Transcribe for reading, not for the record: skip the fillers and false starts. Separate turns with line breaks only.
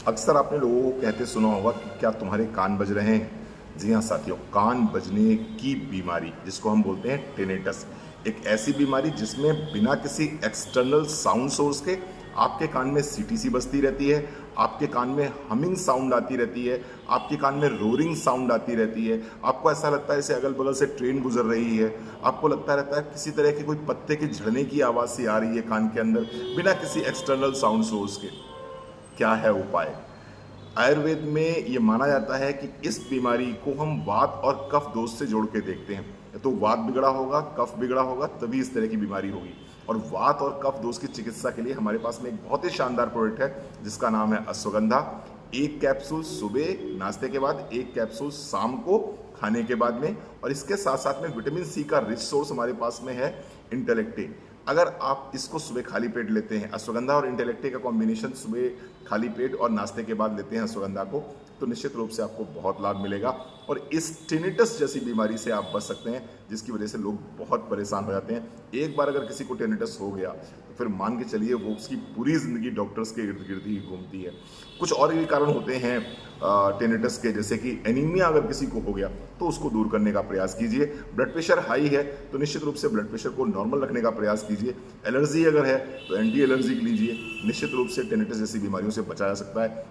अक्सर आपने लोगों को कहते सुना होगा कि क्या तुम्हारे कान बज रहे हैं। जी हाँ साथियों, कान बजने की बीमारी जिसको हम बोलते हैं टिनेटस, एक ऐसी बीमारी जिसमें बिना किसी एक्सटर्नल साउंड सोर्स के आपके कान में सीटीसी बजती रहती है, आपके कान में हमिंग साउंड आती रहती है, आपके कान में रोरिंग साउंड आती रहती है। आपको ऐसा लगता है जैसे अगल बगल से ट्रेन गुजर रही है। आपको लगता रहता है किसी तरह की कोई पत्ते के झड़ने की आवाज़ सी आ रही है कान के अंदर, बिना किसी एक्सटर्नल साउंड सोर्स के। क्या है उपाय? आयुर्वेद में ये माना जाता है कि इस बीमारी को हम वात और कफ दोष से जोड़ के देखते हैं। तो वात बिगड़ा होगा, कफ बिगड़ा होगा, तभी इस तरह की बीमारी होगी। और वात और कफ दोष की चिकित्सा के लिए हमारे पास में एक बहुत ही शानदार प्रोडक्ट है जिसका नाम है अश्वगंधा। एक कैप्सूल सुबह नाश्ते के बाद, एक कैप्सूल शाम को खाने के बाद में, और इसके साथ साथ में विटामिन सी का रिच सोर्स हमारे पास में है इंटेलेक्टे। अगर आप इसको सुबह खाली पेट लेते हैं, अश्वगंधा और इंटेलेक्टे का कॉम्बिनेशन सुबह खाली पेट और नाश्ते के बाद लेते हैं अश्वगंधा को, तो निश्चित रूप से आपको बहुत लाभ मिलेगा और इस टिनिटस जैसी बीमारी से आप बच सकते हैं जिसकी वजह से लोग बहुत परेशान हो जाते हैं। एक बार अगर किसी को टिनिटस हो गया तो फिर मान के चलिए वो उसकी पूरी ज़िंदगी डॉक्टर्स के इर्द गिर्द ही घूमती है। कुछ और भी कारण होते हैं टिनिटस के, जैसे कि एनीमिया अगर किसी को हो गया तो उसको दूर करने का प्रयास कीजिए। ब्लड प्रेशर हाई है तो निश्चित रूप से ब्लड प्रेशर को नॉर्मल रखने का प्रयास कीजिए। एलर्जी अगर है तो एंटी एलर्जी लीजिए। निश्चित रूप से टिनिटस जैसी बीमारियों से बचा जा सकता है।